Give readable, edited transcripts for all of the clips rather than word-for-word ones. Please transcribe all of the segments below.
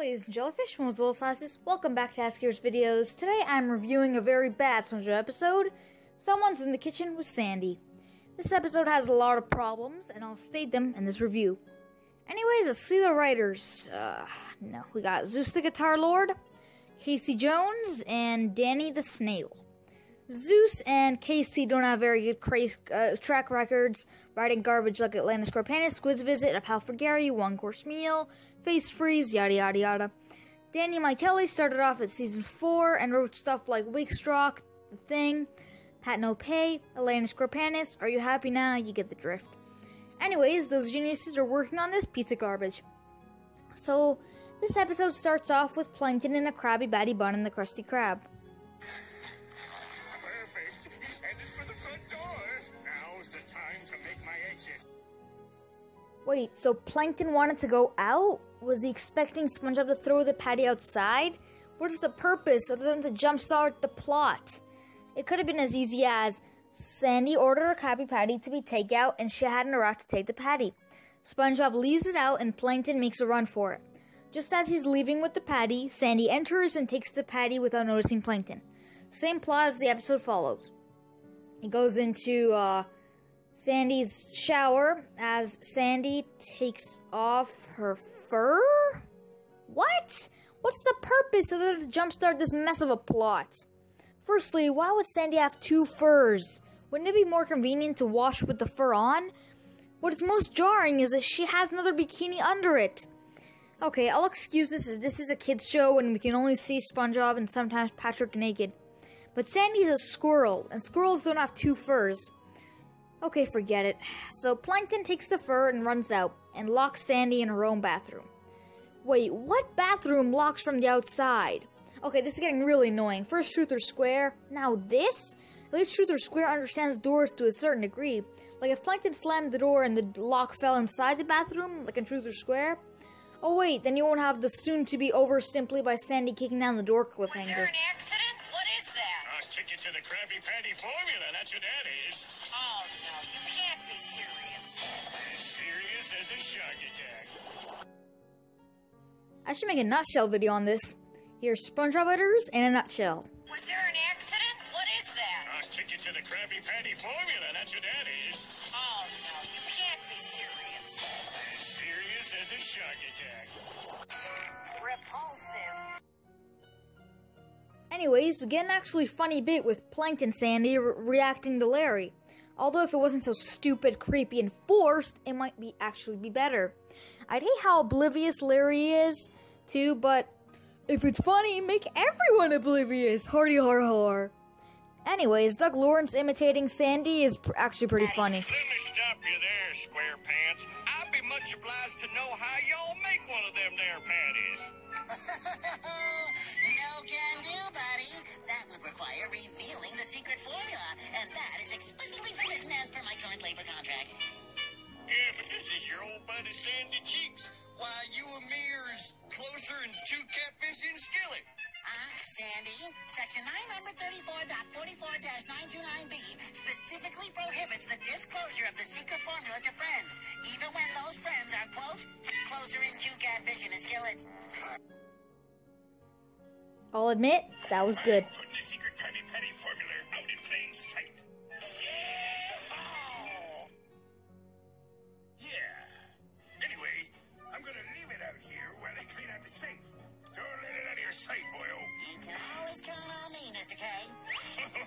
ladies and jellyfish, from little sizes, welcome back to A.S.K's videos. Today I'm reviewing a very bad SpongeBob episode, Someone's in the Kitchen with Sandy. This episode has a lot of problems, and I'll state them in this review. Anyways, let's see the writers. We got Zeus the Guitar Lord, Casey Jones, and Danny the Snail. Zeus and Casey don't have very good track records, writing garbage like Atlantis Scorpion, Squid's Visit, A Pal for Gary, One Course Meal, Face Freeze, yada yada yada. Danny Kelly started off at season 4 and wrote stuff like Weekstock, The Thing, Pat No Pay, Atlantis Scorpianis, Are You Happy Now? You get the drift. Anyways, those geniuses are working on this piece of garbage. So, this episode starts off with Plankton in a Krabby Patty bun and the Krusty Krab. Perfect. He's headed for the front door. Now's the time to make my exit. Wait, so Plankton wanted to go out? Was he expecting SpongeBob to throw the patty outside? What is the purpose other than to jumpstart the plot? It could have been as easy as Sandy ordered a Krabby Patty to be takeout and she hadn't a right to take the patty. SpongeBob leaves it out and Plankton makes a run for it. Just as he's leaving with the patty, Sandy enters and takes the patty without noticing Plankton. Same plot as the episode follows. He goes into Sandy's shower as Sandy takes off her fur? What? What's the purpose other than to jumpstart this mess of a plot? Firstly, why would Sandy have 2 furs? Wouldn't it be more convenient to wash with the fur on? What is most jarring is that she has another bikini under it. Okay, I'll excuse this as this is a kid's show and we can only see SpongeBob and sometimes Patrick naked. But Sandy's a squirrel, and squirrels don't have 2 furs. Okay, forget it. So Plankton takes the fur and runs out, and locks Sandy in her own bathroom. Wait, what bathroom locks from the outside? Okay, this is getting really annoying. First Truth or Square, now this? At least Truth or Square understands doors to a certain degree. Like if Plankton slammed the door and the lock fell inside the bathroom, like in Truth or Square. Oh wait, then you won't have the soon-to-be over simply by Sandy kicking down the door cliffhanger. Was there an accident? What is that? A ticket to the Krabby Patty formula, that's what that is. Oh, no, you can't be serious. As serious as a shark attack. I should make a nutshell video on this. Here's SpongeBob editors in a nutshell. Was there an accident? What is that? A ticket to the Krabby Patty formula, that's what that is. Oh, no, you can't be serious. As serious as a shark attack. Repulsive. Anyways, we get an actually funny bit with Plankton Sandy reacting to Larry. Although if it wasn't so stupid, creepy, and forced, it might actually be better. I'd hate how oblivious Larry is, too, but if it's funny, make everyone oblivious. Hardy har har. Anyways, Doug Lawrence imitating Sandy is actually pretty funny. Let me stop you there, Square Pants. I'd be much obliged to know how y'all make one of them there patties. No can do, buddy. That would require revealing the secret formula, and that is explicitly forbidden as per my current labor contract. Yeah, but this is your old buddy Sandy Cheeks. Why, you and me are as closer than 2 catfish in a skillet. Sandy, Section 934.44-929B specifically prohibits the disclosure of the secret formula to friends, even when those friends are, quote, closer in 2 catfish in a skillet. I'll admit, that was good. Put the secret Krabby Patty formula out in plain sight. Yeah. Anyway, I'm gonna leave it out here while they clean out the safe. Don't let it out of your sight, boyo. You can always count on me, Mr. K.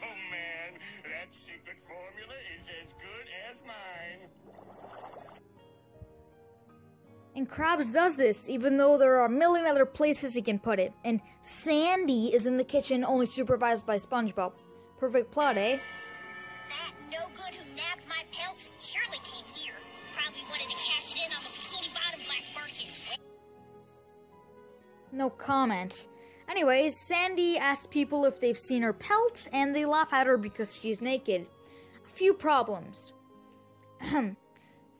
Oh, man, that secret formula is as good as mine. And Krabs does this, even though there are a million other places he can put it. And Sandy is in the kitchen, only supervised by SpongeBob. Perfect plot, eh? That no-good who nabbed my pelt surely came here. Probably wanted to cash it in on the Bikini Bottom black market. No comment. Anyways, Sandy asks people if they've seen her pelt, and they laugh at her because she's naked. A few problems.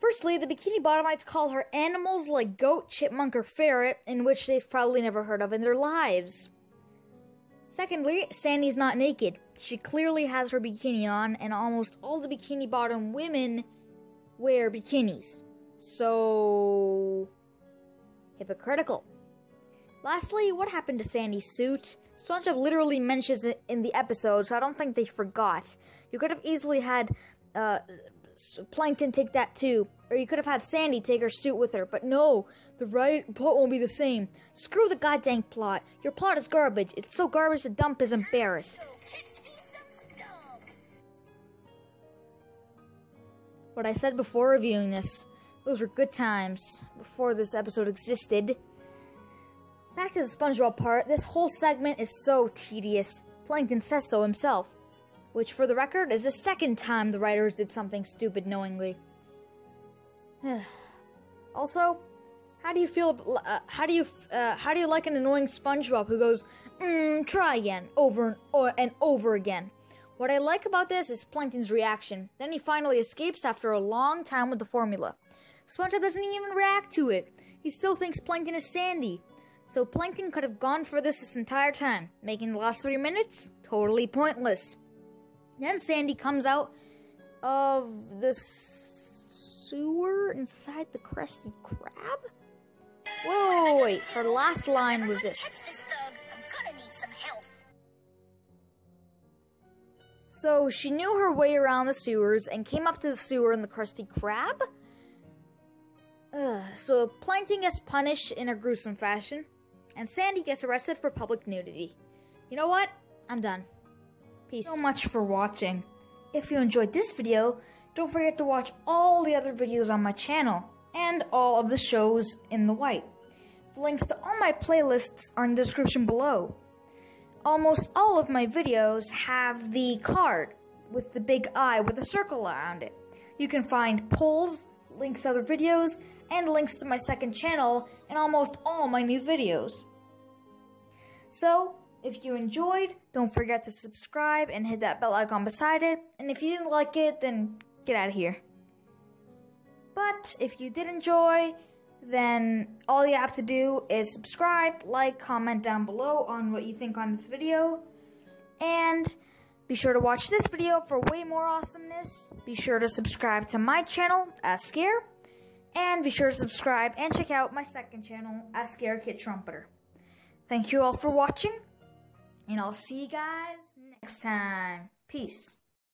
Firstly, the Bikini Bottomites call her animals like goat, chipmunk, or ferret, in which they've probably never heard of in their lives. Secondly, Sandy's not naked. She clearly has her bikini on, and almost all the Bikini Bottom women wear bikinis. So, hypocritical. Lastly, what happened to Sandy's suit? SpongeBob literally mentions it in the episode, so I don't think they forgot. You could have easily had Plankton take that too, or you could have had Sandy take her suit with her, but no, the plot won't be the same. Screw the goddamn plot. Your plot is garbage. It's so garbage the dump is embarrassed. What I said before reviewing this, those were good times, before this episode existed. Back to the SpongeBob part, this whole segment is so tedious. Plankton says so himself. Which, for the record, is the second time the writers did something stupid knowingly. Also, how do you feel? How do you like an annoying SpongeBob who goes, try again, over and over again? What I like about this is Plankton's reaction. Then he finally escapes after a long time with the formula. SpongeBob doesn't even react to it. He still thinks Plankton is Sandy. So Plankton could have gone for this entire time, making the last 3 minutes totally pointless. Then Sandy comes out of the sewer inside the Krusty Krab? Whoa, wait, her last line was this. Catch this thug. I'm gonna need some help. So she knew her way around the sewers and came up to the sewer in the Krusty Krab? So Plankton gets punished in a gruesome fashion, and Sandy gets arrested for public nudity. You know what? I'm done. Peace. So much for watching. If you enjoyed this video, don't forget to watch all the other videos on my channel, and all of the shows in the white. The links to all my playlists are in the description below. Almost all of my videos have the card with the big eye with a circle around it. You can find polls, links to other videos, and links to my second channel and almost all my new videos. So, if you enjoyed, don't forget to subscribe and hit that bell icon beside it. And if you didn't like it, then get out of here. But if you did enjoy, then all you have to do is subscribe, like, comment down below on what you think on this video. And be sure to watch this video for way more awesomeness. Be sure to subscribe to my channel, A.S.K. And be sure to subscribe and check out my second channel, A.S.K. Kid Trumpeter. Thank you all for watching. And I'll see you guys next time. Peace.